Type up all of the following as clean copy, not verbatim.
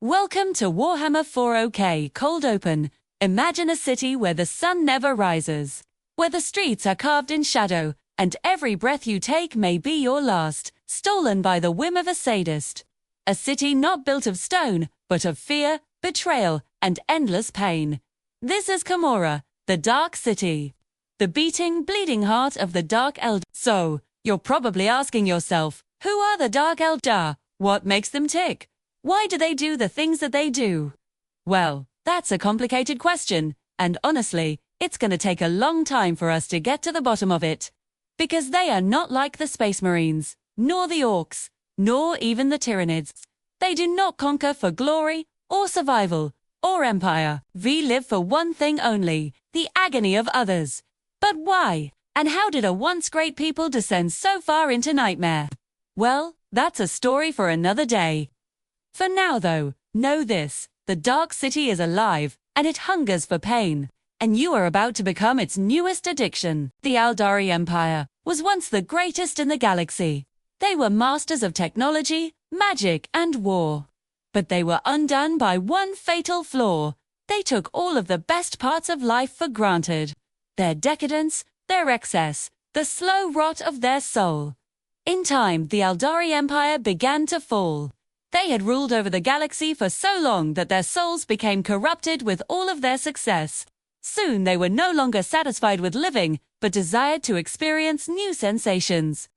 Welcome to Warhammer 40k Cold Open. Imagine a city where the sun never rises, where the streets are carved in shadow, and every breath you take may be your last, stolen by the whim of a sadist. A city not built of stone, but of fear, betrayal, and endless pain. This is Commorragh, the Dark City. The beating, bleeding heart of the Dark Eldar. So, you're probably asking yourself, who are the Dark Eldar? What makes them tick? Why do they do the things that they do? Well, that's a complicated question, and honestly, it's going to take a long time for us to get to the bottom of it. Because they are not like the Space Marines, nor the Orcs, nor even the Tyranids. They do not conquer for glory, or survival, or empire. We live for one thing only, the agony of others. But why? And how did a once great people descend so far into nightmare? Well, that's a story for another day. For now though, know this, the Dark City is alive, and it hungers for pain, and you are about to become its newest addiction. The Aeldari Empire was once the greatest in the galaxy. They were masters of technology, magic, and war. But they were undone by one fatal flaw. They took all of the best parts of life for granted. Their decadence, their excess, the slow rot of their soul. In time, the Aeldari Empire began to fall. They had ruled over the galaxy for so long that their souls became corrupted with all of their success. Soon they were no longer satisfied with living, but desired to experience new sensations.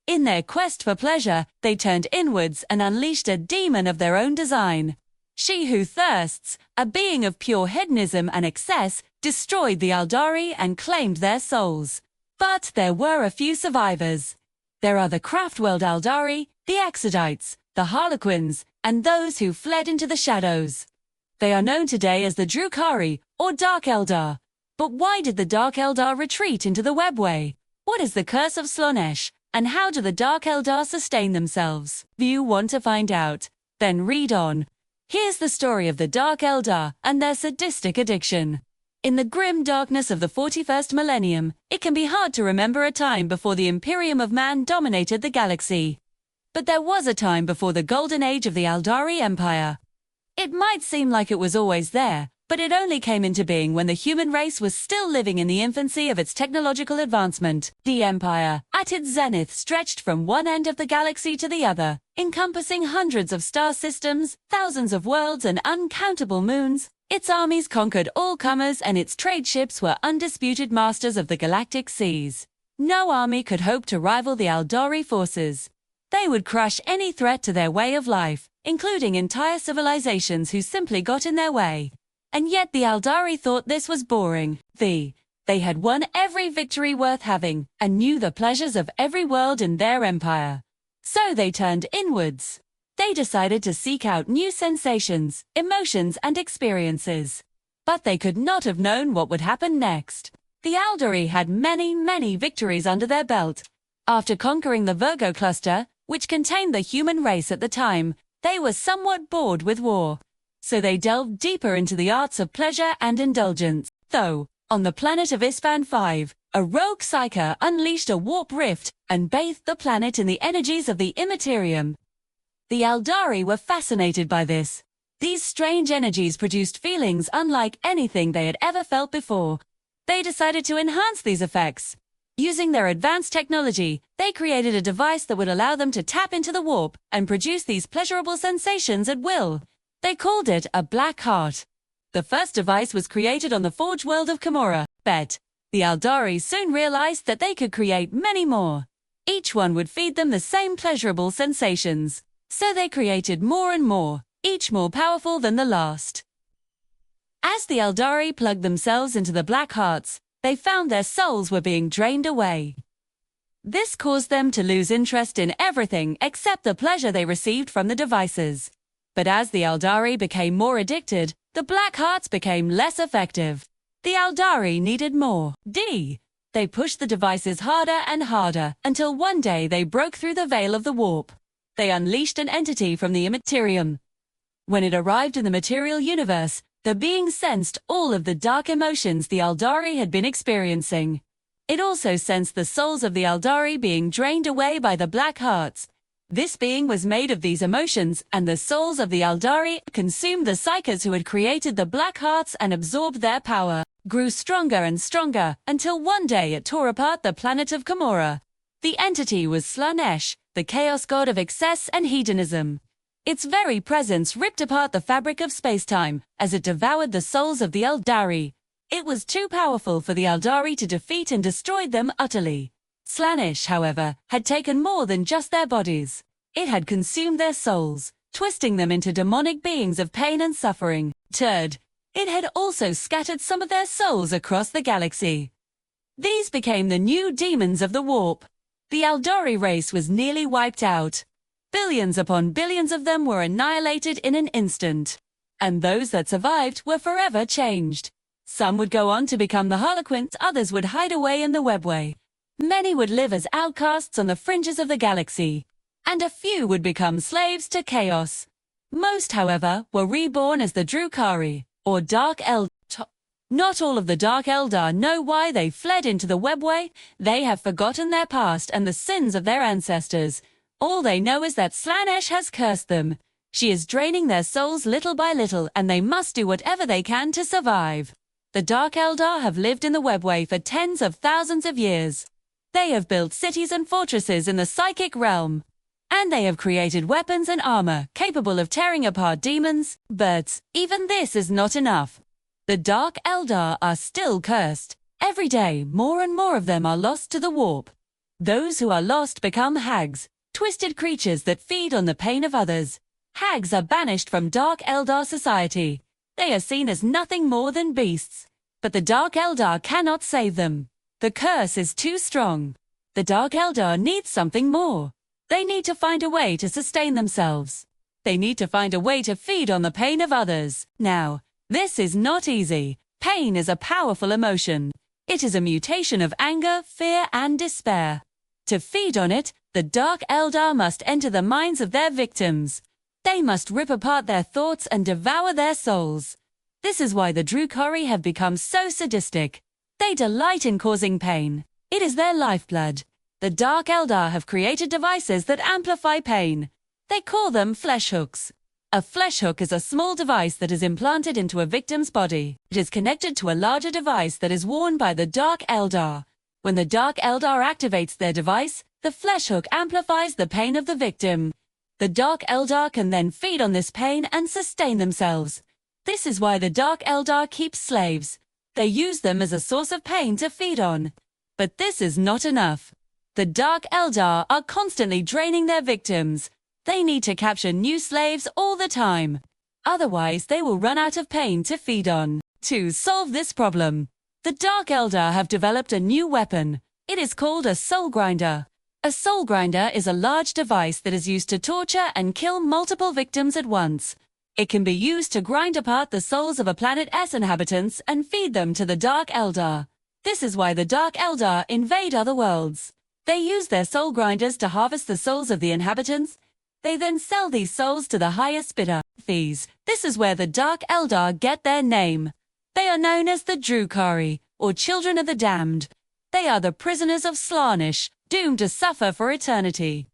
In their quest for pleasure, they turned inwards and unleashed a demon of their own design. She who thirsts, a being of pure hedonism and excess, destroyed the Aeldari and claimed their souls. But there were a few survivors. There are the Craftworld Aeldari, the Exodites, the Harlequins, and those who fled into the shadows. They are known today as the Drukhari, or Dark Eldar. But why did the Dark Eldar retreat into the webway? What is the curse of Slaanesh, and how do the Dark Eldar sustain themselves? Do you want to find out? Then read on. Here's the story of the Dark Eldar and their sadistic addiction. In the grim darkness of the 41st millennium, it can be hard to remember a time before the Imperium of Man dominated the galaxy. But there was a time before the golden age of the Aeldari Empire. It might seem like it was always there, but it only came into being when the human race was still living in the infancy of its technological advancement. The Empire, at its zenith, stretched from one end of the galaxy to the other, encompassing hundreds of star systems, thousands of worlds, and uncountable moons. Its armies conquered all comers, and its trade ships were undisputed masters of the galactic seas. No army could hope to rival the Aeldari forces. They would crush any threat to their way of life, including entire civilizations who simply got in their way. And yet the Aeldari thought this was boring. They had won every victory worth having, and knew the pleasures of every world in their empire. So they turned inwards. They decided to seek out new sensations, emotions, and experiences. But they could not have known what would happen next. The Aeldari had many victories under their belt. After conquering the Virgo cluster, which contained the human race at the time, they were somewhat bored with war. So they delved deeper into the arts of pleasure and indulgence. Though, on the planet of Ispan V, a rogue psyker unleashed a warp rift and bathed the planet in the energies of the Immaterium. The Aeldari were fascinated by this. These strange energies produced feelings unlike anything they had ever felt before. They decided to enhance these effects. Using their advanced technology, they created a device that would allow them to tap into the warp and produce these pleasurable sensations at will. They called it a Black Heart. The first device was created on the Forge world of Commorragh. But the Aeldari soon realized that they could create many more. Each one would feed them the same pleasurable sensations. So they created more and more, each more powerful than the last. As the Aeldari plugged themselves into the Black Hearts, they found their souls were being drained away. This caused them to lose interest in everything except the pleasure they received from the devices. But as the Aeldari became more addicted, the Black Hearts became less effective. The Aeldari needed more. They pushed the devices harder and harder until one day they broke through the veil of the warp. They unleashed an entity from the Immaterium. When it arrived in the material universe, the being sensed all of the dark emotions the Aeldari had been experiencing. It also sensed the souls of the Aeldari being drained away by the Black Hearts. This being was made of these emotions, and the souls of the Aeldari consumed the psykers who had created the Black Hearts and absorbed their power, grew stronger and stronger, until one day it tore apart the planet of Commorragh. The entity was Slaanesh, the chaos god of excess and hedonism. Its very presence ripped apart the fabric of space-time, as it devoured the souls of the Aeldari. It was too powerful for the Aeldari to defeat and destroyed them utterly. Slaanesh, however, had taken more than just their bodies. It had consumed their souls, twisting them into demonic beings of pain and suffering. It had also scattered some of their souls across the galaxy. These became the new demons of the warp. The Aeldari race was nearly wiped out. Billions upon billions of them were annihilated in an instant. And those that survived were forever changed. Some would go on to become the Harlequins, others would hide away in the webway. Many would live as outcasts on the fringes of the galaxy, and a few would become slaves to chaos. Most, however, were reborn as the Drukhari, or Dark Eldar. Not all of the Dark Eldar know why they fled into the webway. They have forgotten their past and the sins of their ancestors. All they know is that Slaanesh has cursed them. She is draining their souls little by little, and they must do whatever they can to survive. The Dark Eldar have lived in the webway for tens of thousands of years. They have built cities and fortresses in the psychic realm. And they have created weapons and armor capable of tearing apart demons, but even this is not enough. The Dark Eldar are still cursed. Every day, more and more of them are lost to the warp. Those who are lost become hags, twisted creatures that feed on the pain of others. Hags are banished from Dark Eldar society. They are seen as nothing more than beasts. But the Dark Eldar cannot save them. The curse is too strong. The Dark Eldar need something more. They need to find a way to sustain themselves. They need to find a way to feed on the pain of others. Now, this is not easy. Pain is a powerful emotion. It is a mutation of anger, fear, and despair. To feed on it, the Dark Eldar must enter the minds of their victims. They must rip apart their thoughts and devour their souls. This is why the Drukhari have become so sadistic. They delight in causing pain. It is their lifeblood. The Dark Eldar have created devices that amplify pain. They call them flesh hooks. A flesh hook is a small device that is implanted into a victim's body. It is connected to a larger device that is worn by the Dark Eldar. When the Dark Eldar activates their device, the flesh hook amplifies the pain of the victim. The Dark Eldar can then feed on this pain and sustain themselves. This is why the Dark Eldar keep slaves. They use them as a source of pain to feed on. But this is not enough. The Dark Eldar are constantly draining their victims. They need to capture new slaves all the time. Otherwise, they will run out of pain to feed on. To solve this problem, the Dark Eldar have developed a new weapon. It is called a soul grinder. A soul grinder is a large device that is used to torture and kill multiple victims at once. It can be used to grind apart the souls of a planet's inhabitants and feed them to the Dark Eldar. This is why the Dark Eldar invade other worlds. They use their soul grinders to harvest the souls of the inhabitants. They then sell these souls to the highest bidder. Fees. This is where the Dark Eldar get their name. They are known as the Drukhari, or Children of the Damned. They are the prisoners of Slaanesh, doomed to suffer for eternity.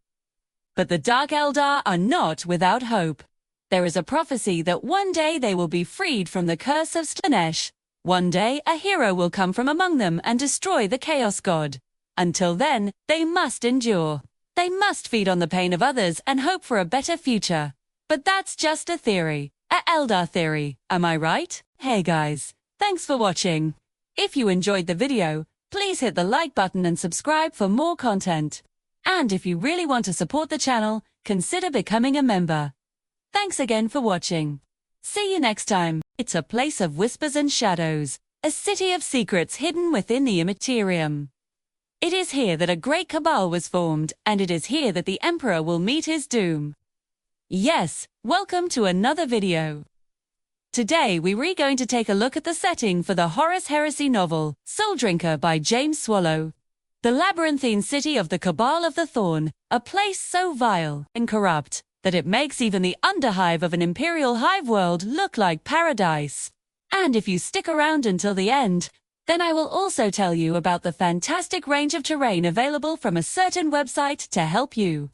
But the Dark Eldar are not without hope. There is a prophecy that one day they will be freed from the curse of Slaanesh. One day, a hero will come from among them and destroy the Chaos God. Until then, they must endure. They must feed on the pain of others and hope for a better future. But that's just a theory. A Eldar theory, am I right? Hey guys, thanks for watching. If you enjoyed the video, please hit the like button and subscribe for more content. And if you really want to support the channel, consider becoming a member. Thanks again for watching. See you next time. It's a place of whispers and shadows, a city of secrets hidden within the immaterium. It is here that a great cabal was formed, and it is here that the Emperor will meet his doom. Yes, welcome to another video. Today we're going to take a look at the setting for the Horus Heresy novel, Soul Drinker by James Swallow. The labyrinthine city of the Cabal of the Thorn, a place so vile and corrupt that it makes even the underhive of an Imperial hive world look like paradise. And if you stick around until the end, then I will also tell you about the fantastic range of terrain available from a certain website to help you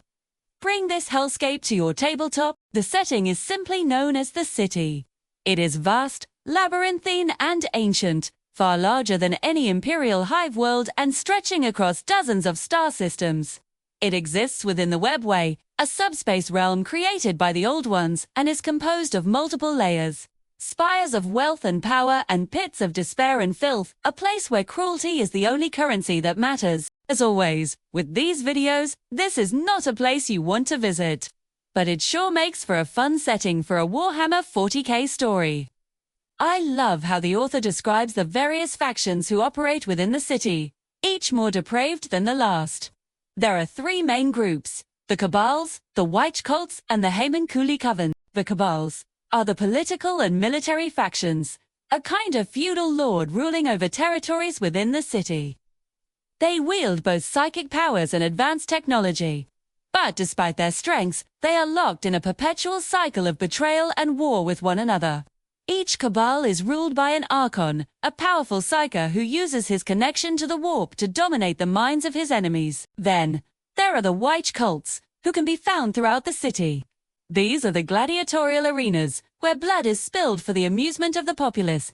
bring this hellscape to your tabletop, the setting is simply known as the city. It is vast, labyrinthine, and ancient, far larger than any Imperial hive world and stretching across dozens of star systems. It exists within the Webway, a subspace realm created by the Old Ones, and is composed of multiple layers. Spires of wealth and power and pits of despair and filth, a place where cruelty is the only currency that matters. As always, with these videos, this is not a place you want to visit. But it sure makes for a fun setting for a Warhammer 40k story. I love how the author describes the various factions who operate within the city, each more depraved than the last. There are three main groups: the Kabals, the Wych Cults, and the Haemonculi covens. The Kabals are the political and military factions, a kind of feudal lord ruling over territories within the city. They wield both psychic powers and advanced technology. But despite their strengths, they are locked in a perpetual cycle of betrayal and war with one another. Each Kabal is ruled by an Archon, a powerful psyker who uses his connection to the warp to dominate the minds of his enemies. Then, there are the Wych Cults, who can be found throughout the city. These are the gladiatorial arenas, where blood is spilled for the amusement of the populace.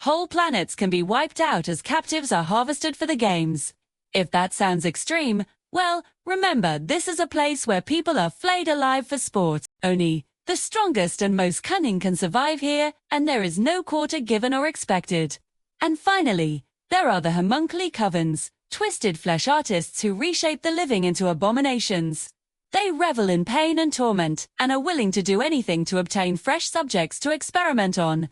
Whole planets can be wiped out as captives are harvested for the games. If that sounds extreme, well, remember, this is a place where people are flayed alive for sport. Only the strongest and most cunning can survive here, and there is no quarter given or expected. And finally, there are the Haemonculi covens, twisted flesh artists who reshape the living into abominations. They revel in pain and torment, and are willing to do anything to obtain fresh subjects to experiment on.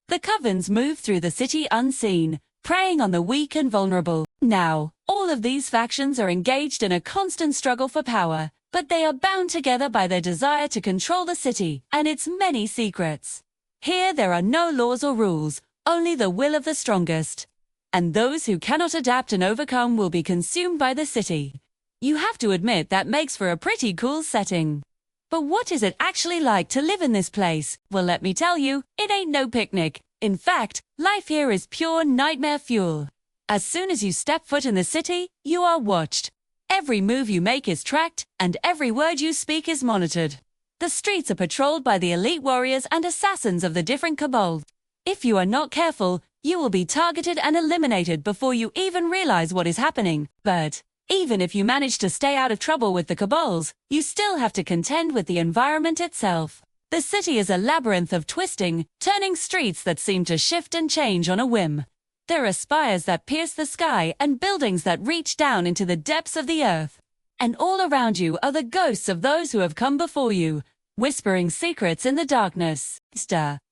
The covens move through the city unseen, preying on the weak and vulnerable. Now, all of these factions are engaged in a constant struggle for power, but they are bound together by their desire to control the city and its many secrets. Here there are no laws or rules, only the will of the strongest. And those who cannot adapt and overcome will be consumed by the city. You have to admit that makes for a pretty cool setting. But what is it actually like to live in this place? Well, let me tell you, it ain't no picnic. In fact, life here is pure nightmare fuel. As soon as you step foot in the city, you are watched. Every move you make is tracked, and every word you speak is monitored. The streets are patrolled by the elite warriors and assassins of the different Kabals. If you are not careful, you will be targeted and eliminated before you even realize what is happening. But even if you manage to stay out of trouble with the Kabals, you still have to contend with the environment itself. The city is a labyrinth of twisting, turning streets that seem to shift and change on a whim. There are spires that pierce the sky and buildings that reach down into the depths of the earth. And all around you are the ghosts of those who have come before you, whispering secrets in the darkness.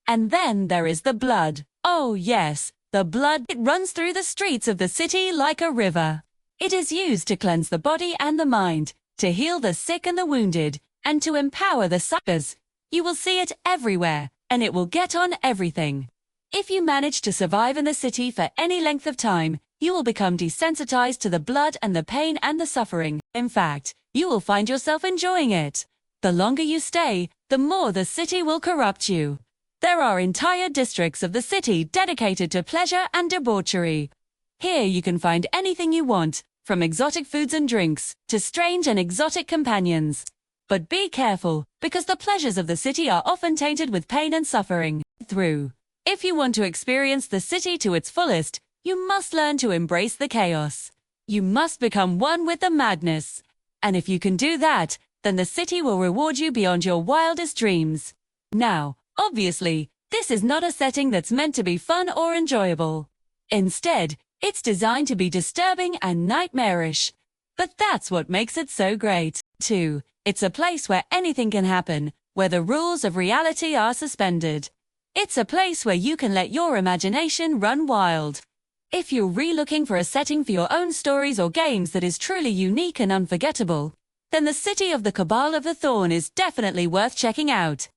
And then there is the blood. Oh yes, the blood. It runs through the streets of the city like a river. It is used to cleanse the body and the mind, to heal the sick and the wounded, and to empower the suckers. You will see it everywhere, and it will get on everything. If you manage to survive in the city for any length of time, you will become desensitized to the blood and the pain and the suffering. In fact, you will find yourself enjoying it. The longer you stay, the more the city will corrupt you. There are entire districts of the city dedicated to pleasure and debauchery. Here you can find anything you want, from exotic foods and drinks, to strange and exotic companions. But be careful, because the pleasures of the city are often tainted with pain and suffering. If you want to experience the city to its fullest, you must learn to embrace the chaos. You must become one with the madness. And if you can do that, then the city will reward you beyond your wildest dreams. Now, obviously, this is not a setting that's meant to be fun or enjoyable. Instead, it's designed to be disturbing and nightmarish. But that's what makes it so great. 2. It's a place where anything can happen, where the rules of reality are suspended. It's a place where you can let your imagination run wild. If you're looking for a setting for your own stories or games that is truly unique and unforgettable, then the City of the Kabal of the Thorn is definitely worth checking out.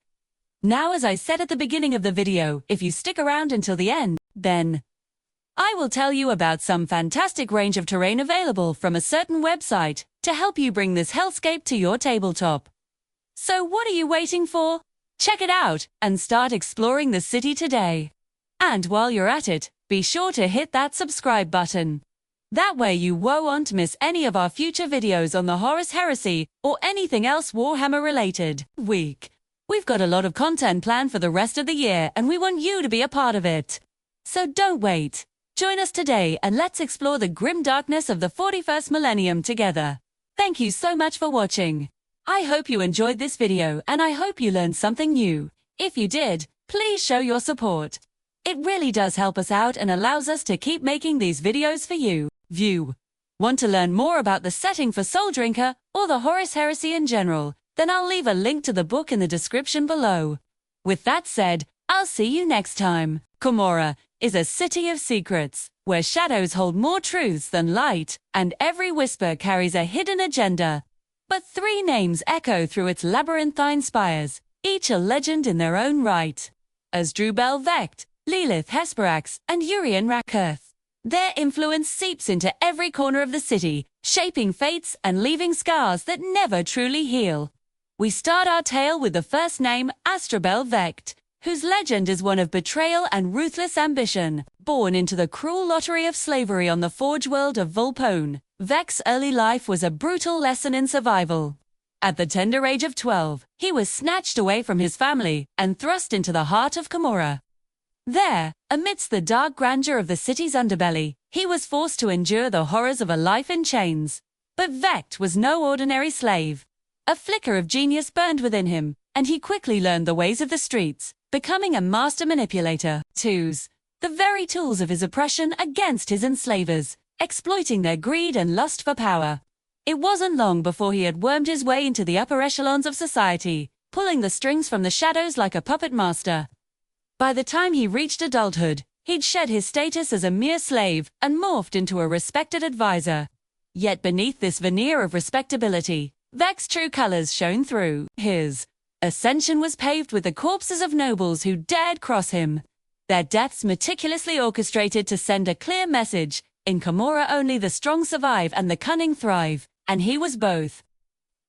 Now, as I said at the beginning of the video, if you stick around until the end, then I will tell you about some fantastic range of terrain available from a certain website to help you bring this hellscape to your tabletop. So what are you waiting for? Check it out and start exploring the city today. And while you're at it, be sure to hit that subscribe button. That way you won't miss any of our future videos on the Horus Heresy or anything else Warhammer related. We've got a lot of content planned for the rest of the year and we want you to be a part of it. So don't wait. Join us today and let's explore the grim darkness of the 41st millennium together. Thank you so much for watching. I hope you enjoyed this video and I hope you learned something new. If you did, please show your support. It really does help us out and allows us to keep making these videos for you. Want to learn more about the setting for Soul Drinker or the Horus Heresy in general? Then I'll leave a link to the book in the description below. With that said, I'll see you next time. Commorragh is a city of secrets, where shadows hold more truths than light, and every whisper carries a hidden agenda. But 3 names echo through its labyrinthine spires, each a legend in their own right. Asdrubael Vect, Lelith Hesperax, and Urien Rakarth. Their influence seeps into every corner of the city, shaping fates and leaving scars that never truly heal. We start our tale with the first name, Asdrubael Vect, whose legend is one of betrayal and ruthless ambition. Born into the cruel lottery of slavery on the forge world of Volpone, Vect's early life was a brutal lesson in survival. At the tender age of 12, he was snatched away from his family and thrust into the heart of Commorragh. There, amidst the dark grandeur of the city's underbelly, he was forced to endure the horrors of a life in chains. But Vect was no ordinary slave. A flicker of genius burned within him, and he quickly learned the ways of the streets, becoming a master manipulator. The very tools of his oppression against his enslavers, exploiting their greed and lust for power. It wasn't long before he had wormed his way into the upper echelons of society, pulling the strings from the shadows like a puppet master. By the time he reached adulthood, he'd shed his status as a mere slave and morphed into a respected advisor. Yet beneath this veneer of respectability, Vect's true colors shone through. His ascension was paved with the corpses of nobles who dared cross him. Their deaths meticulously orchestrated to send a clear message: in Commorragh only the strong survive and the cunning thrive, and he was both.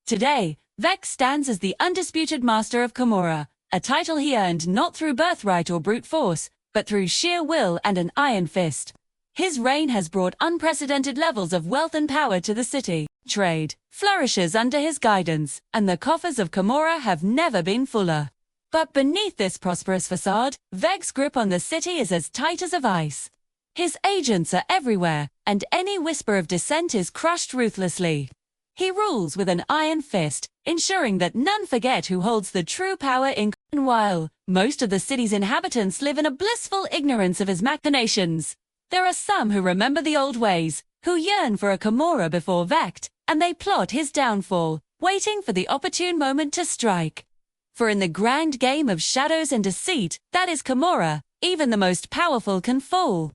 Today, Vect stands as the undisputed master of Commorragh, a title he earned not through birthright or brute force, but through sheer will and an iron fist. His reign has brought unprecedented levels of wealth and power to the city. Trade flourishes under his guidance, and the coffers of Commorragh have never been fuller. But beneath this prosperous facade, Vect's grip on the city is as tight as a vice. His agents are everywhere, and any whisper of dissent is crushed ruthlessly. He rules with an iron fist, ensuring that none forget who holds the true power in. And while most of the city's inhabitants live in a blissful ignorance of his machinations, there are some who remember the old ways, who yearn for a Commorragh before Vect, and they plot his downfall, waiting for the opportune moment to strike. For in the grand game of shadows and deceit, that is Commorragh, even the most powerful can fall.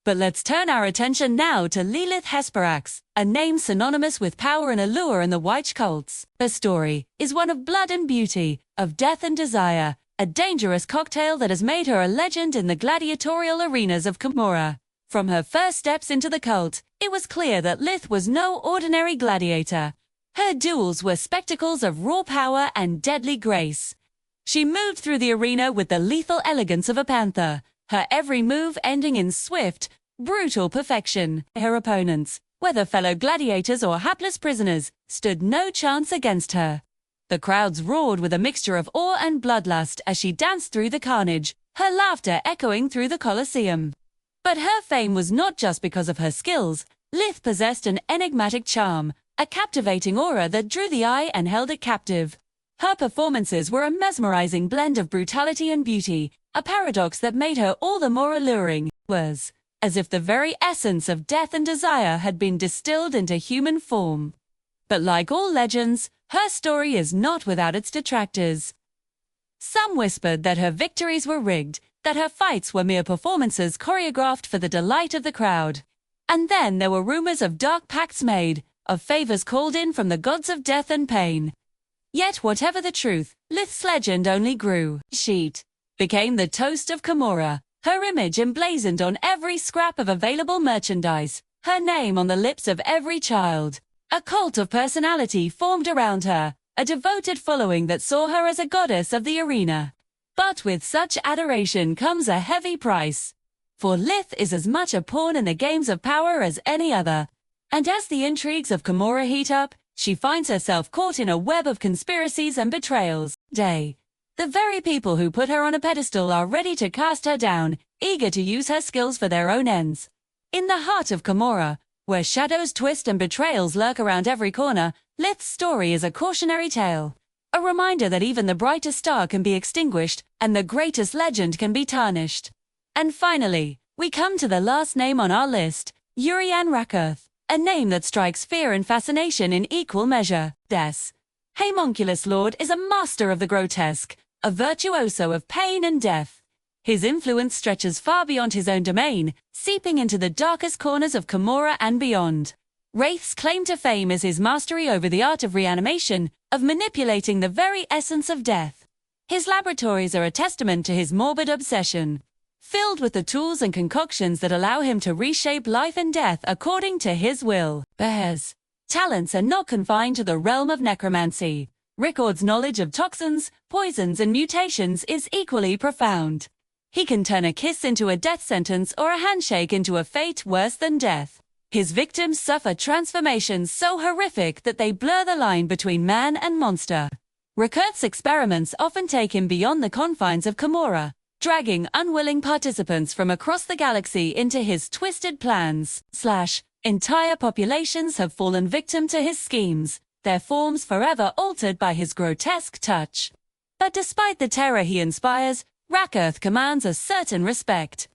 But let's turn our attention now to Lelith Hesperax, a name synonymous with power and allure in the Wych Cults. Her story is one of blood and beauty, of death and desire, a dangerous cocktail that has made her a legend in the gladiatorial arenas of Commorragh. From her first steps into the cult, it was clear that Lith was no ordinary gladiator. Her duels were spectacles of raw power and deadly grace. She moved through the arena with the lethal elegance of a panther, her every move ending in swift, brutal perfection. Her opponents, whether fellow gladiators or hapless prisoners, stood no chance against her. The crowds roared with a mixture of awe and bloodlust as she danced through the carnage, her laughter echoing through the Colosseum. But her fame was not just because of her skills. Lith possessed an enigmatic charm, a captivating aura that drew the eye and held it captive. Her performances were a mesmerizing blend of brutality and beauty, a paradox that made her all the more alluring. It was as if the very essence of death and desire had been distilled into human form. But like all legends, her story is not without its detractors. Some whispered that her victories were rigged, that her fights were mere performances choreographed for the delight of the crowd. And then there were rumors of dark pacts made, of favors called in from the gods of death and pain. Yet whatever the truth, Lith's legend only grew. She became the toast of Commorragh, her image emblazoned on every scrap of available merchandise, her name on the lips of every child. A cult of personality formed around her, a devoted following that saw her as a goddess of the arena. But with such adoration comes a heavy price. For Lilith is as much a pawn in the games of power as any other. And as the intrigues of Commorragh heat up, she finds herself caught in a web of conspiracies and betrayals. The very people who put her on a pedestal are ready to cast her down, eager to use her skills for their own ends. In the heart of Commorragh, where shadows twist and betrayals lurk around every corner, Lilith's story is a cautionary tale. A reminder that even the brightest star can be extinguished, and the greatest legend can be tarnished. And finally, we come to the last name on our list, Urien Rakarth, a name that strikes fear and fascination in equal measure. Haemonculi Lord is a master of the grotesque, a virtuoso of pain and death. His influence stretches far beyond his own domain, seeping into the darkest corners of Commorragh and beyond. Wraith's claim to fame is his mastery over the art of reanimation, of manipulating the very essence of death. His laboratories are a testament to his morbid obsession, filled with the tools and concoctions that allow him to reshape life and death according to his will. His talents are not confined to the realm of necromancy. Ricord's knowledge of toxins, poisons, and mutations is equally profound. He can turn a kiss into a death sentence or a handshake into a fate worse than death. His victims suffer transformations so horrific that they blur the line between man and monster. Rakarth's experiments often take him beyond the confines of Commorragh, dragging unwilling participants from across the galaxy into his twisted plans. Entire populations have fallen victim to his schemes, their forms forever altered by his grotesque touch. But despite the terror he inspires, Rakarth commands a certain respect.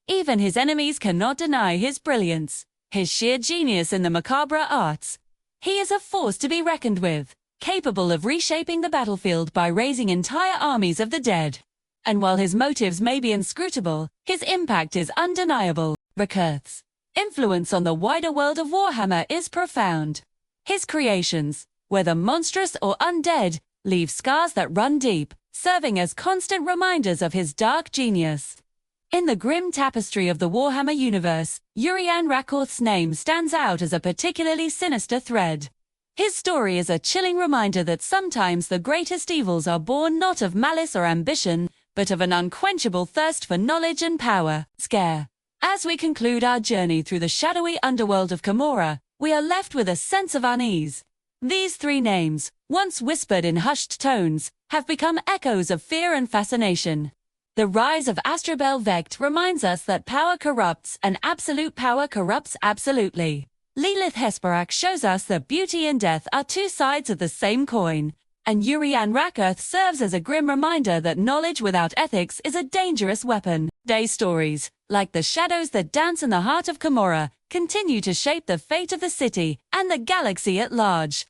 Even his enemies cannot deny his brilliance, his sheer genius in the macabre arts. He is a force to be reckoned with, capable of reshaping the battlefield by raising entire armies of the dead. And while his motives may be inscrutable, his impact is undeniable. Rakarth's influence on the wider world of Warhammer is profound. His creations, whether monstrous or undead, leave scars that run deep, serving as constant reminders of his dark genius. In the grim tapestry of the Warhammer universe, Urien Rakarth's name stands out as a particularly sinister thread. His story is a chilling reminder that sometimes the greatest evils are born not of malice or ambition, but of an unquenchable thirst for knowledge and power. As we conclude our journey through the shadowy underworld of Commorragh, we are left with a sense of unease. These three names, once whispered in hushed tones, have become echoes of fear and fascination. The rise of Asdrubael Vect reminds us that power corrupts and absolute power corrupts absolutely. Lelith Hesperax shows us that beauty and death are two sides of the same coin, and Urien Rakarth serves as a grim reminder that knowledge without ethics is a dangerous weapon. Day stories, like the shadows that dance in the heart of Commorragh, continue to shape the fate of the city and the galaxy at large.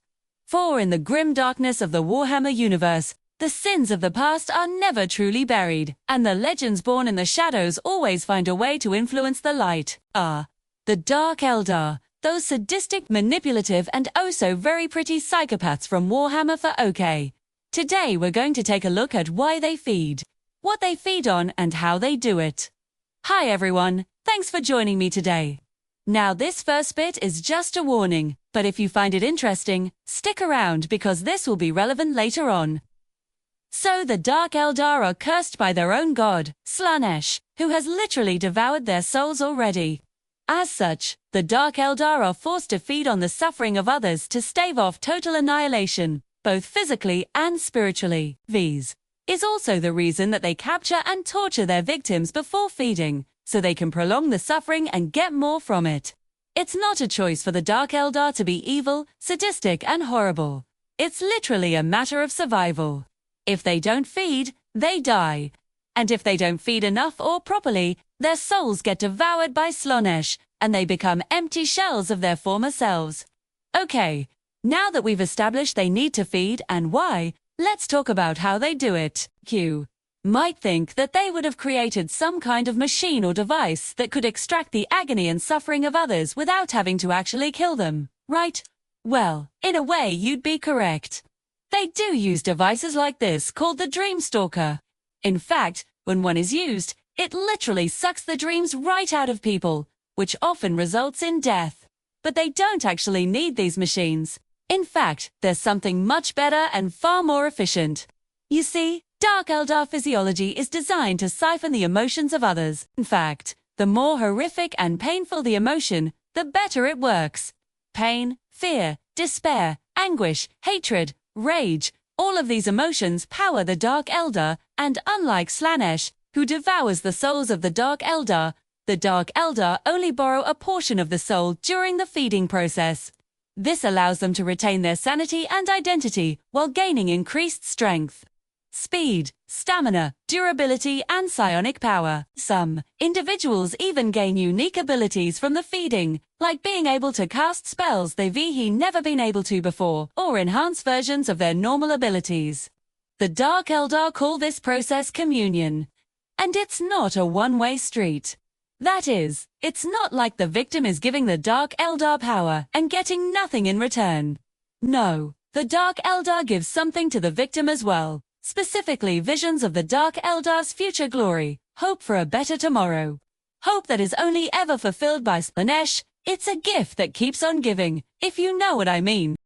For in the grim darkness of the Warhammer universe, the sins of the past are never truly buried, and the legends born in the shadows always find a way to influence the light. The Dark Eldar, those sadistic, manipulative, and oh so very pretty psychopaths from Warhammer for OK. Today we're going to take a look at why they feed, what they feed on, and how they do it. Hi everyone, thanks for joining me today. Now this first bit is just a warning, but if you find it interesting, stick around because this will be relevant later on. So the Dark Eldar are cursed by their own god, Slaanesh, who has literally devoured their souls already. As such, the Dark Eldar are forced to feed on the suffering of others to stave off total annihilation, both physically and spiritually. This is also the reason that they capture and torture their victims before feeding, so they can prolong the suffering and get more from it. It's not a choice for the Dark Eldar to be evil, sadistic, and horrible. It's literally a matter of survival. If they don't feed, they die. And if they don't feed enough or properly, their souls get devoured by Slaanesh, and they become empty shells of their former selves. Okay, now that we've established they need to feed and why, let's talk about how they do it. You might think that they would have created some kind of machine or device that could extract the agony and suffering of others without having to actually kill them, right? Well, in a way you'd be correct. They do use devices like this called the Dreamstalker. In fact, when one is used, it literally sucks the dreams right out of people, which often results in death. But they don't actually need these machines. In fact, there's something much better and far more efficient. You see, Dark Eldar physiology is designed to siphon the emotions of others. In fact, The more horrific and painful the emotion, the better it works. Pain, fear, despair, anguish, hatred, rage, all of these emotions power the Dark Eldar, and unlike Slaanesh, who devours the souls of the Dark Eldar, the Dark Eldar only borrow a portion of the soul during the feeding process. This allows them to retain their sanity and identity while gaining increased strength, speed, stamina, durability, and psionic power. Some individuals even gain unique abilities from the feeding, like being able to cast spells they've never been able to before, or enhance versions of their normal abilities. The Dark Eldar call this process communion. And it's not a one-way street. That is, it's not like the victim is giving the Dark Eldar power and getting nothing in return. No, the Dark Eldar gives something to the victim as well, specifically visions of the Dark Eldar's future glory, hope for a better tomorrow. Hope that is only ever fulfilled by Slaanesh. It's a gift that keeps on giving, if you know what I mean.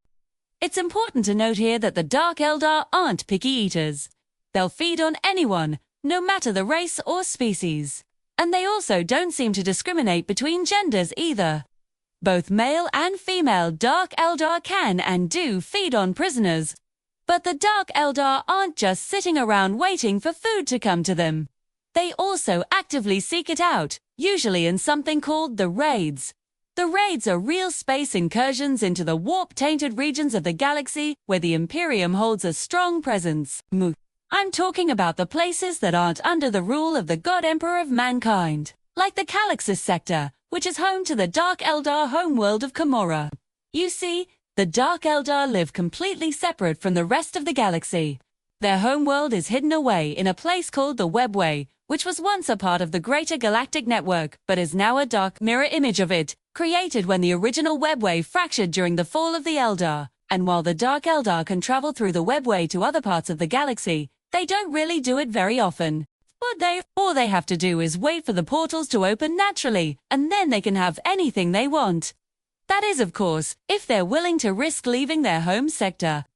It's important to note here that the Dark Eldar aren't picky eaters. They'll feed on anyone, no matter the race or species. And they also don't seem to discriminate between genders either. Both male and female Dark Eldar can and do feed on prisoners. But the Dark Eldar aren't just sitting around waiting for food to come to them. They also actively seek it out, usually in something called the raids. The raids are real space incursions into the warp-tainted regions of the galaxy where the Imperium holds a strong presence. I'm talking about the places that aren't under the rule of the God Emperor of mankind, like the Calaxis sector, which is home to the Dark Eldar homeworld of Commorragh. You see, the Dark Eldar live completely separate from the rest of the galaxy. Their homeworld is hidden away in a place called the Webway, which was once a part of the greater galactic network, but is now a dark mirror image of it, created when the original Webway fractured during the fall of the Eldar. And while the Dark Eldar can travel through the Webway to other parts of the galaxy, they don't really do it very often. All they have to do is wait for the portals to open naturally, and then they can have anything they want. That is, of course, if they're willing to risk leaving their home sector.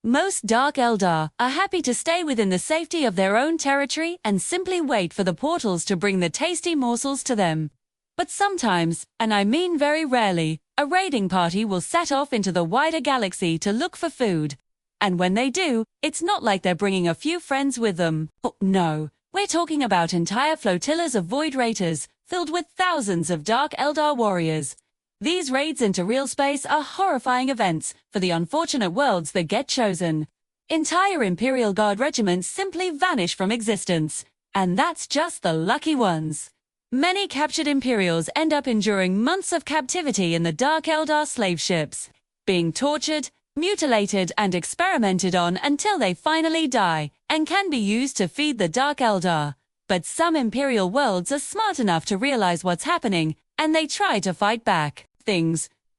Most Dark Eldar are happy to stay within the safety of their own territory and simply wait for the portals to bring the tasty morsels to them. But sometimes, and I mean very rarely, a raiding party will set off into the wider galaxy to look for food. And when they do, it's not like they're bringing a few friends with them. Oh, no, we're talking about entire flotillas of void raiders, filled with thousands of Dark Eldar warriors. These raids into real space are horrifying events for the unfortunate worlds that get chosen. Entire Imperial Guard regiments simply vanish from existence. And that's just the lucky ones. Many captured Imperials end up enduring months of captivity in the Dark Eldar slave ships, being tortured, mutilated and experimented on until they finally die, and can be used to feed the Dark Eldar. But some Imperial worlds are smart enough to realize what's happening, and they try to fight back.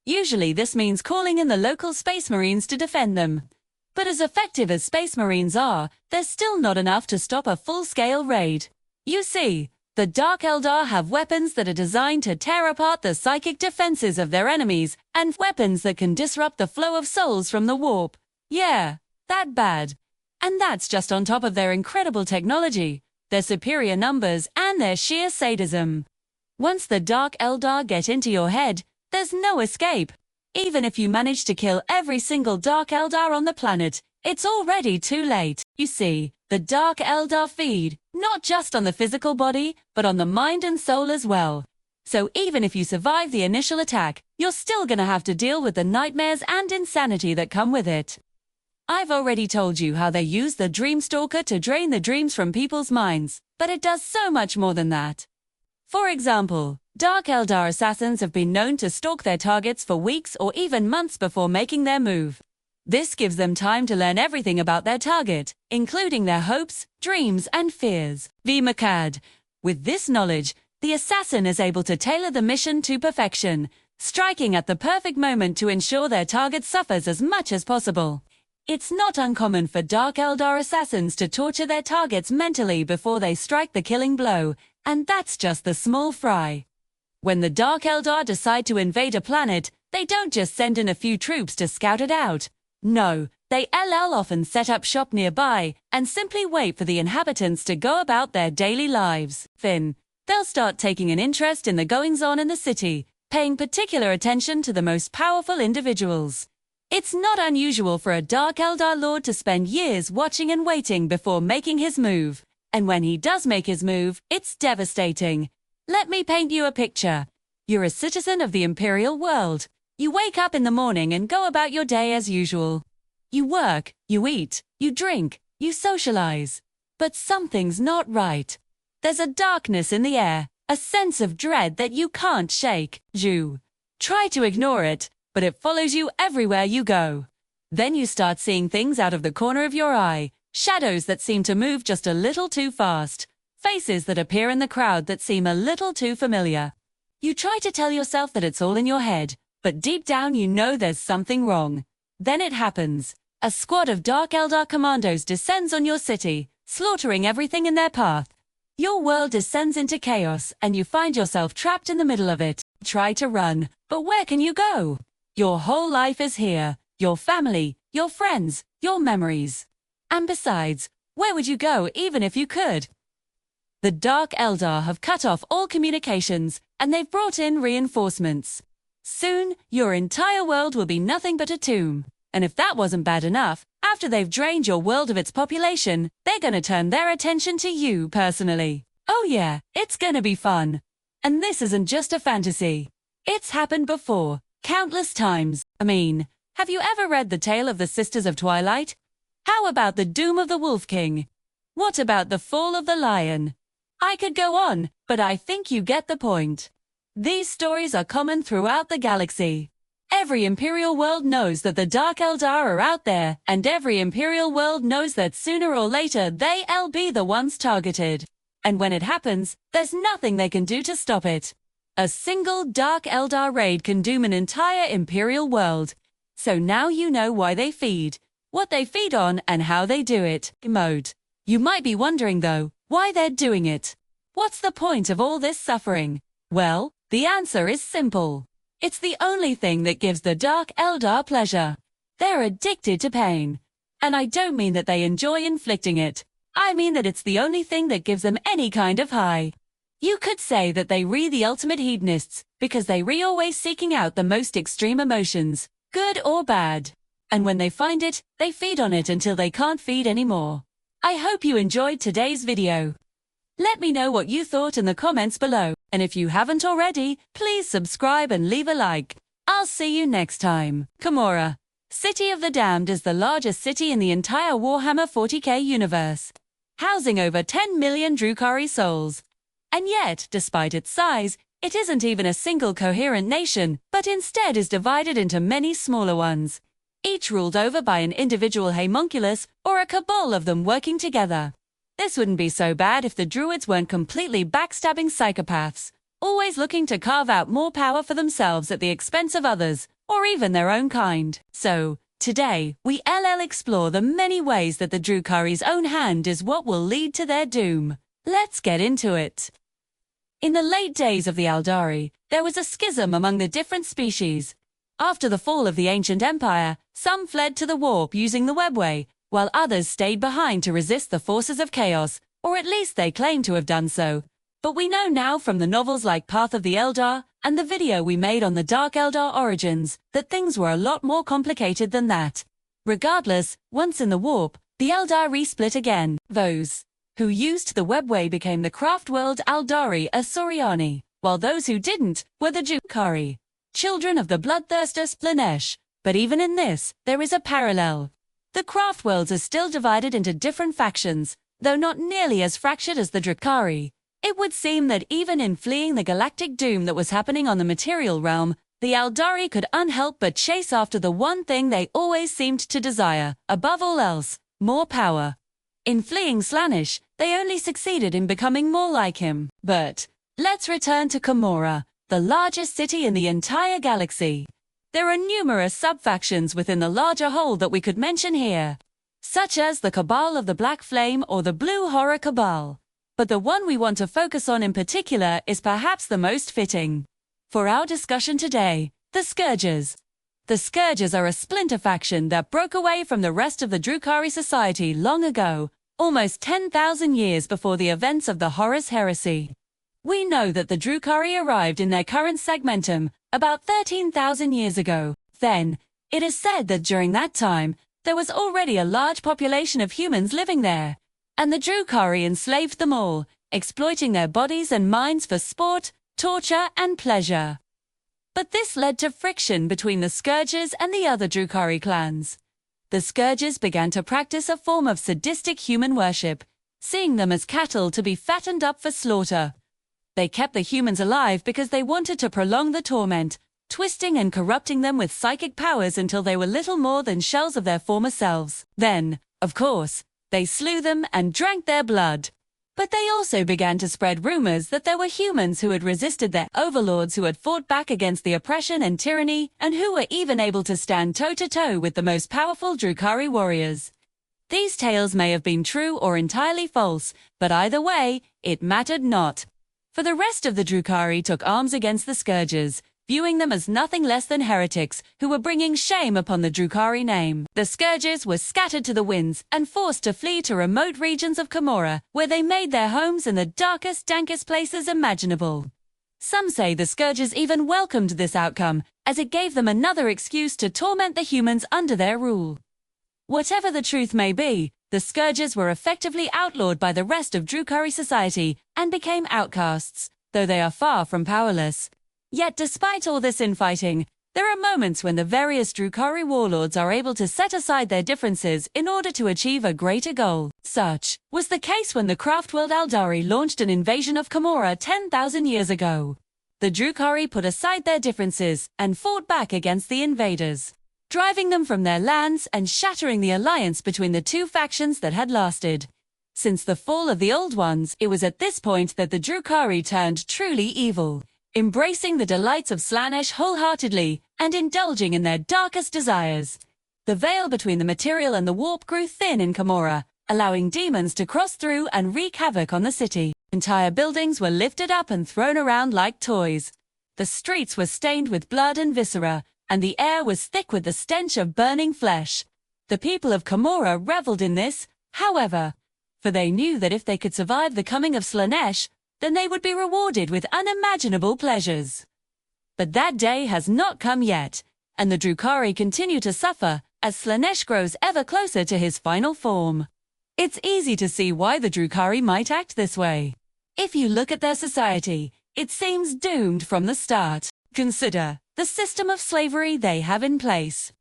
Usually this means calling in the local Space Marines to defend them. But as effective as Space Marines are, they're still not enough to stop a full-scale raid. You see, the Dark Eldar have weapons that are designed to tear apart the psychic defenses of their enemies, and weapons that can disrupt the flow of souls from the warp. Yeah, that bad. And that's just on top of their incredible technology, their superior numbers, and their sheer sadism. Once the Dark Eldar get into your head, there's no escape. Even if you manage to kill every single Dark Eldar on the planet, it's already too late. You see, the Dark Eldar feed, not just on the physical body, but on the mind and soul as well. So even if you survive the initial attack, you're still gonna have to deal with the nightmares and insanity that come with it. I've already told you how they use the Dreamstalker to drain the dreams from people's minds, but it does so much more than that. For example, Dark Eldar assassins have been known to stalk their targets for weeks or even months before making their move. This gives them time to learn everything about their target, including their hopes, dreams, and fears. With this knowledge, the assassin is able to tailor the mission to perfection, striking at the perfect moment to ensure their target suffers as much as possible. It's not uncommon for Dark Eldar assassins to torture their targets mentally before they strike the killing blow, and that's just the small fry. When the Dark Eldar decide to invade a planet, they don't just send in a few troops to scout it out. No, they often set up shop nearby and simply wait for the inhabitants to go about their daily lives. They'll start taking an interest in the goings-on in the city, paying particular attention to the most powerful individuals. It's not unusual for a Dark Eldar lord to spend years watching and waiting before making his move. And when he does make his move, it's devastating. Let me paint you a picture. You're a citizen of the Imperial world. You wake up in the morning and go about your day as usual. You work, you eat, you drink, you socialize. But something's not right. There's a darkness in the air, a sense of dread that you can't shake. You try to ignore it, but it follows you everywhere you go. Then you start seeing things out of the corner of your eye, shadows that seem to move just a little too fast, faces that appear in the crowd that seem a little too familiar. You try to tell yourself that it's all in your head, but deep down you know there's something wrong. Then it happens. A squad of Dark Eldar commandos descends on your city, slaughtering everything in their path. Your world descends into chaos, and you find yourself trapped in the middle of it. Try to run, but where can you go? Your whole life is here. Your family, your friends, your memories. And besides, where would you go even if you could? The Dark Eldar have cut off all communications, and they've brought in reinforcements. Soon, your entire world will be nothing but a tomb. And if that wasn't bad enough, after they've drained your world of its population, they're gonna turn their attention to you personally. Oh yeah, it's gonna be fun. And this isn't just a fantasy. It's happened before, countless times. I mean, have you ever read the tale of the Sisters of Twilight? How about the doom of the Wolf King? What about the fall of the Lion? I could go on, but I think you get the point. These stories are common throughout the galaxy. Every Imperial world knows that the Dark Eldar are out there, and every Imperial world knows that sooner or later they'll be the ones targeted. And when it happens, there's nothing they can do to stop it. A single Dark Eldar raid can doom an entire Imperial world. So now you know why they feed, what they feed on, and how they do it. Mode. You might be wondering though, why they're doing it. What's the point of all this suffering? Well, the answer is simple. It's the only thing that gives the Dark Eldar pleasure. They're addicted to pain. And I don't mean that they enjoy inflicting it. I mean that it's the only thing that gives them any kind of high. You could say that they the ultimate hedonists, because they always seeking out the most extreme emotions, good or bad. And when they find it, they feed on it until they can't feed anymore. I hope you enjoyed today's video. Let me know what you thought in the comments below, and if you haven't already, please subscribe and leave a like. I'll see you next time. Commorragh, City of the Damned, is the largest city in the entire Warhammer 40k universe, housing over 10 million Drukhari souls. And yet, despite its size, it isn't even a single coherent nation, but instead is divided into many smaller ones, each ruled over by an individual Haemonculi or a cabal of them working together. This wouldn't be so bad if the Druids weren't completely backstabbing psychopaths, always looking to carve out more power for themselves at the expense of others, or even their own kind. So, today, we'll explore the many ways that the Drukhari's own hand is what will lead to their doom. Let's get into it. In the late days of the Aeldari, there was a schism among the different species. After the fall of the ancient empire, some fled to the warp using the webway, while others stayed behind to resist the forces of chaos, or at least they claim to have done so. But we know now from the novels like Path of the Eldar and the video we made on the Dark Eldar origins that things were a lot more complicated than that. Regardless, once in the warp, the Aeldari split again. Those who used the webway became the craft world Aeldari Asuriani, while those who didn't were the Drukhari, children of the bloodthirster Slaanesh. But even in this, there is a parallel. The craft worlds are still divided into different factions, though not nearly as fractured as the Drukhari. It would seem that even in fleeing the galactic doom that was happening on the material realm, the Aeldari could unhelp but chase after the one thing they always seemed to desire, above all else, more power. In fleeing Slaanesh, they only succeeded in becoming more like him. But let's return to Commorragh, the largest city in the entire galaxy. There are numerous sub-factions within the larger whole that we could mention here, such as the Cabal of the Black Flame or the Blue Horror Kabal. But the one we want to focus on in particular is perhaps the most fitting for our discussion today, the Scourgers. The Scourgers are a splinter faction that broke away from the rest of the Drukhari society long ago, almost 10,000 years before the events of the Horus Heresy. We know that the Drukhari arrived in their current segmentum about 13,000 years ago. Then, it is said that during that time, there was already a large population of humans living there, and the Drukhari enslaved them all, exploiting their bodies and minds for sport, torture, and pleasure. But this led to friction between the Scourges and the other Drukhari clans. The Scourges began to practice a form of sadistic human worship, seeing them as cattle to be fattened up for slaughter. They kept the humans alive because they wanted to prolong the torment, twisting and corrupting them with psychic powers until they were little more than shells of their former selves. Then, of course, they slew them and drank their blood. But they also began to spread rumors that there were humans who had resisted their overlords, who had fought back against the oppression and tyranny, and who were even able to stand toe-to-toe with the most powerful Drukhari warriors. These tales may have been true or entirely false, but either way, it mattered not. For the rest of the Drukhari took arms against the Scourges, viewing them as nothing less than heretics who were bringing shame upon the Drukhari name. The Scourges were scattered to the winds and forced to flee to remote regions of Commorragh, where they made their homes in the darkest, dankest places imaginable. Some say the Scourges even welcomed this outcome, as it gave them another excuse to torment the humans under their rule. Whatever the truth may be, the Scourges were effectively outlawed by the rest of Drukhari society and became outcasts, though they are far from powerless. Yet despite all this infighting, there are moments when the various Drukhari warlords are able to set aside their differences in order to achieve a greater goal. Such was the case when the craft-world Aeldari launched an invasion of Commorragh 10,000 years ago. The Drukhari put aside their differences and fought back against the invaders, driving them from their lands and shattering the alliance between the two factions that had lasted. Since the fall of the Old Ones, it was at this point that the Drukhari turned truly evil, embracing the delights of Slaanesh wholeheartedly and indulging in their darkest desires. The veil between the material and the warp grew thin in Commorragh, allowing demons to cross through and wreak havoc on the city. Entire buildings were lifted up and thrown around like toys. The streets were stained with blood and viscera, and the air was thick with the stench of burning flesh. The people of Commorragh reveled in this, however, for they knew that if they could survive the coming of Slaanesh, then they would be rewarded with unimaginable pleasures. But that day has not come yet, and the Drukhari continue to suffer as Slaanesh grows ever closer to his final form. It's easy to see why the Drukhari might act this way. If you look at their society, it seems doomed from the start. Consider the system of slavery they have in place.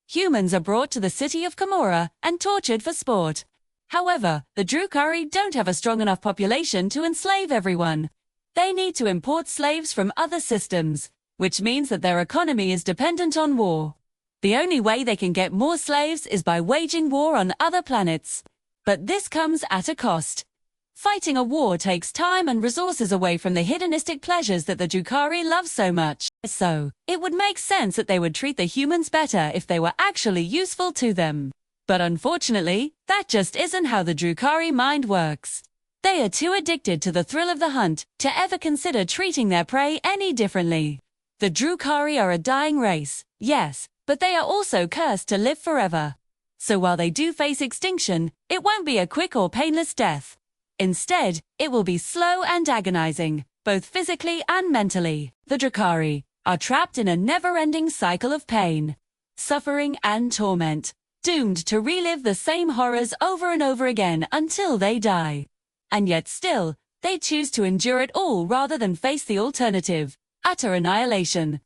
Humans are brought to the city of Commorragh and tortured for sport. However, the Drukhari don't have a strong enough population to enslave everyone. They need to import slaves from other systems, which means that their economy is dependent on war. The only way they can get more slaves is by waging war on other planets. But this comes at a cost. Fighting a war takes time and resources away from the hedonistic pleasures that the Drukhari love so much. So, it would make sense that they would treat the humans better if they were actually useful to them. But unfortunately, that just isn't how the Drukhari mind works. They are too addicted to the thrill of the hunt to ever consider treating their prey any differently. The Drukhari are a dying race, yes, but they are also cursed to live forever. So while they do face extinction, it won't be a quick or painless death. Instead, it will be slow and agonizing, both physically and mentally. The Drukhari are trapped in a never-ending cycle of pain, suffering and torment, doomed to relive the same horrors over and over again until they die. And yet still, they choose to endure it all rather than face the alternative, utter annihilation.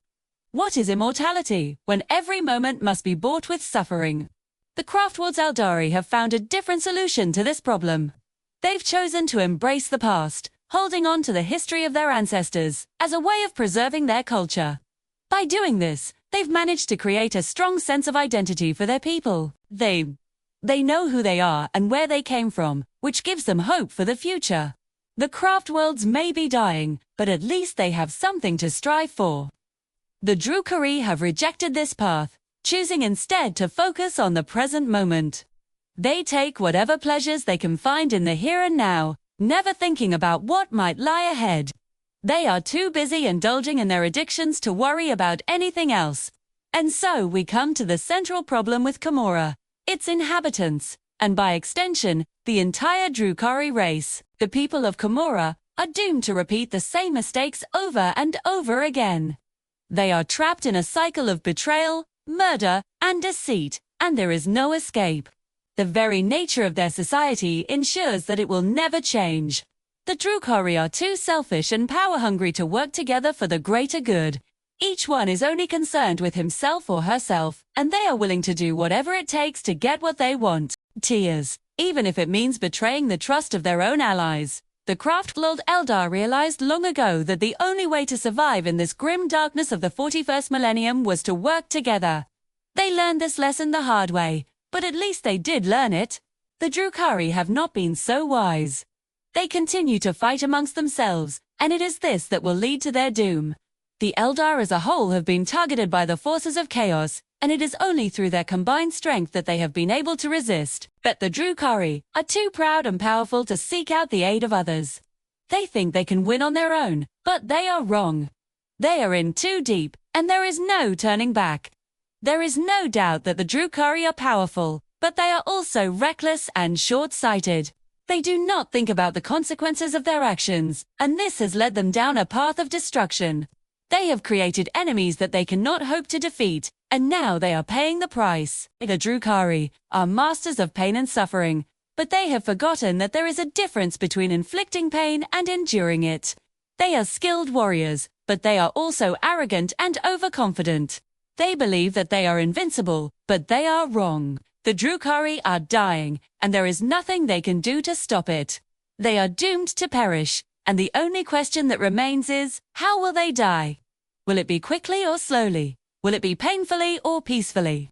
What is immortality, when every moment must be bought with suffering? The craftworld's Aeldari have found a different solution to this problem. They've chosen to embrace the past, holding on to the history of their ancestors, as a way of preserving their culture. By doing this, they've managed to create a strong sense of identity for their people. They know who they are and where they came from, which gives them hope for the future. The craft worlds may be dying, but at least they have something to strive for. The Drukhari have rejected this path, choosing instead to focus on the present moment. They take whatever pleasures they can find in the here and now, never thinking about what might lie ahead. They are too busy indulging in their addictions to worry about anything else. And so we come to the central problem with Commorragh, its inhabitants, and by extension, the entire Drukhari race. The people of Commorragh are doomed to repeat the same mistakes over and over again. They are trapped in a cycle of betrayal, murder, and deceit, and there is no escape. The very nature of their society ensures that it will never change. The Drukhari are too selfish and power-hungry to work together for the greater good. Each one is only concerned with himself or herself, and they are willing to do whatever it takes to get what they want. Tears, even if it means betraying the trust of their own allies. The Dark Eldar realized long ago that the only way to survive in this grim darkness of the 41st millennium was to work together. They learned this lesson the hard way, but at least they did learn it. The Drukhari have not been so wise. They continue to fight amongst themselves, and it is this that will lead to their doom. The Eldar as a whole have been targeted by the forces of chaos, and it is only through their combined strength that they have been able to resist. But the Drukhari are too proud and powerful to seek out the aid of others. They think they can win on their own, but they are wrong. They are in too deep, and there is no turning back. There is no doubt that the Drukhari are powerful, but they are also reckless and short-sighted. They do not think about the consequences of their actions, and this has led them down a path of destruction. They have created enemies that they cannot hope to defeat, and now they are paying the price. The Drukhari are masters of pain and suffering, but they have forgotten that there is a difference between inflicting pain and enduring it. They are skilled warriors, but they are also arrogant and overconfident. They believe that they are invincible, but they are wrong. The Drukhari are dying, and there is nothing they can do to stop it. They are doomed to perish, and the only question that remains is, how will they die? Will it be quickly or slowly? Will it be painfully or peacefully?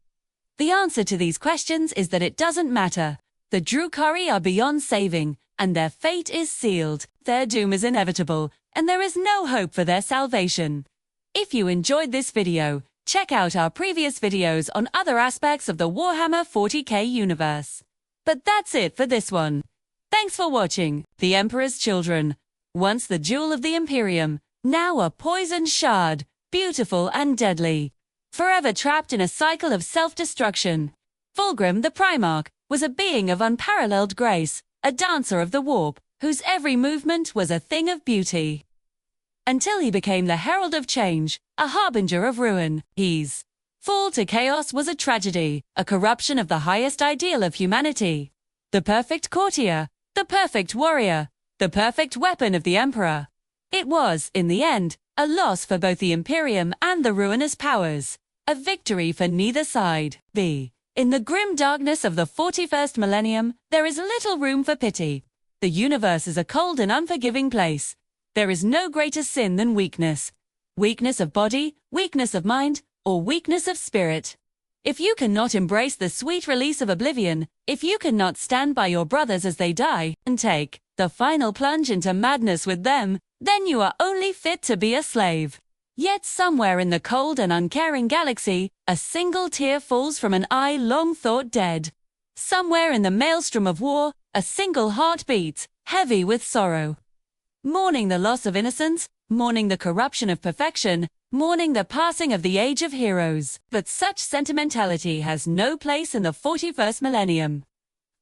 The answer to these questions is that it doesn't matter. The Drukhari are beyond saving, and their fate is sealed. Their doom is inevitable, and there is no hope for their salvation. If you enjoyed this video, check out our previous videos on other aspects of the Warhammer 40k universe. But that's it for this one. Thanks for watching. The Emperor's Children. Once the jewel of the Imperium, now a poisoned shard, beautiful and deadly. Forever trapped in a cycle of self-destruction. Fulgrim the Primarch was a being of unparalleled grace, a dancer of the warp, whose every movement was a thing of beauty. Until he became the herald of change, a harbinger of ruin. His fall to chaos was a tragedy, a corruption of the highest ideal of humanity. The perfect courtier, the perfect warrior, the perfect weapon of the Emperor. It was, in the end, a loss for both the Imperium and the ruinous powers, a victory for neither side. In the grim darkness of the 41st millennium, there is little room for pity. The universe is a cold and unforgiving place. There is no greater sin than weakness. Weakness of body, weakness of mind, or weakness of spirit. If you cannot embrace the sweet release of oblivion, if you cannot stand by your brothers as they die, and take the final plunge into madness with them, then you are only fit to be a slave. Yet somewhere in the cold and uncaring galaxy, a single tear falls from an eye long thought dead. Somewhere in the maelstrom of war, a single heart beats, heavy with sorrow. Mourning the loss of innocence, mourning the corruption of perfection, mourning the passing of the age of heroes. But such sentimentality has no place in the 41st millennium.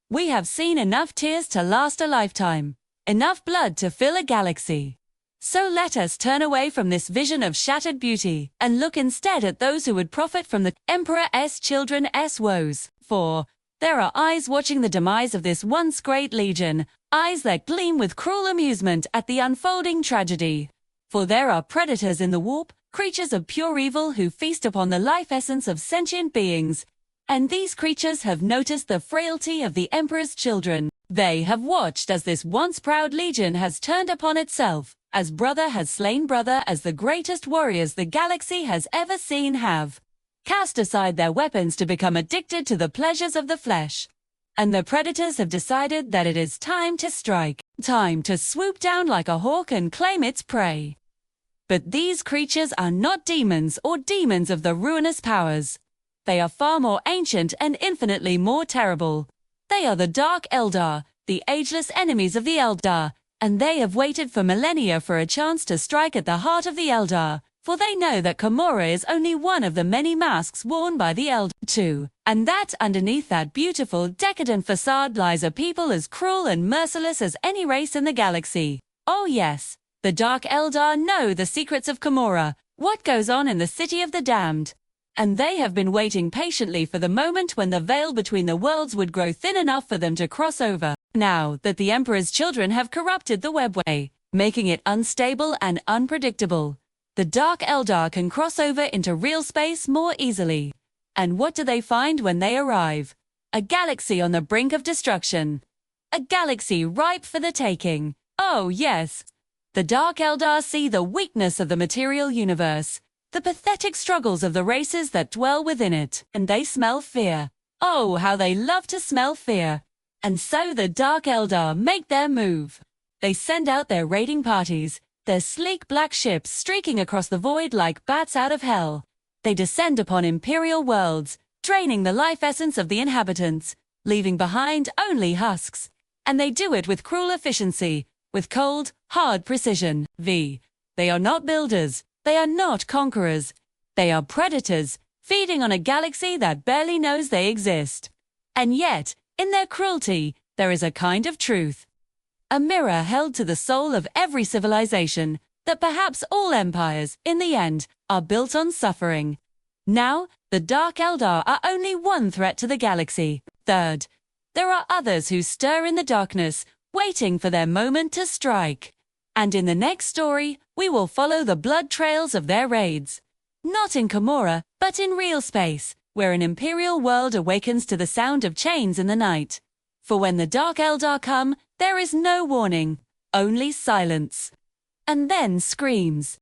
We have seen enough tears to last a lifetime, enough blood to fill a galaxy. So let us turn away from this vision of shattered beauty, and look instead at those who would profit from the Emperor's children's woes. For there are eyes watching the demise of this once great legion, eyes that gleam with cruel amusement at the unfolding tragedy. For there are predators in the warp, creatures of pure evil who feast upon the life essence of sentient beings. And these creatures have noticed the frailty of the Emperor's children. They have watched as this once proud legion has turned upon itself, as brother has slain brother, as the greatest warriors the galaxy has ever seen have cast aside their weapons to become addicted to the pleasures of the flesh. And the predators have decided that it is time to strike, time to swoop down like a hawk and claim its prey. But these creatures are not demons or demons of the ruinous powers. They are far more ancient and infinitely more terrible. They are the Dark Eldar, the ageless enemies of the Eldar, and they have waited for millennia for a chance to strike at the heart of the Eldar, for they know that Commorragh is only one of the many masks worn by the Eldar too, and that underneath that beautiful, decadent facade lies a people as cruel and merciless as any race in the galaxy. Oh yes, the Dark Eldar know the secrets of Commorragh, what goes on in the City of the Damned. And they have been waiting patiently for the moment when the veil between the worlds would grow thin enough for them to cross over. Now that the Emperor's children have corrupted the webway, making it unstable and unpredictable, the Dark Eldar can cross over into real space more easily. And what do they find when they arrive? A galaxy on the brink of destruction. A galaxy ripe for the taking. Oh yes. The Dark Eldar see the weakness of the material universe, the pathetic struggles of the races that dwell within it, and they smell fear. Oh, how they love to smell fear. And so the Dark Eldar make their move. They send out their raiding parties, their sleek black ships streaking across the void like bats out of hell. They descend upon Imperial worlds, draining the life essence of the inhabitants, leaving behind only husks. And they do it with cruel efficiency, with cold, hard precision. They are not builders, they are not conquerors. They are predators, feeding on a galaxy that barely knows they exist. And yet, in their cruelty, there is a kind of truth. A mirror held to the soul of every civilization, that perhaps all empires, in the end, are built on suffering. Now, the Dark Eldar are only one threat to the galaxy. Third, there are others who stir in the darkness, waiting for their moment to strike. And in the next story, we will follow the blood trails of their raids. Not in Commorragh, but in real space, where an Imperial world awakens to the sound of chains in the night. For when the Dark Eldar come, there is no warning, only silence. And then screams.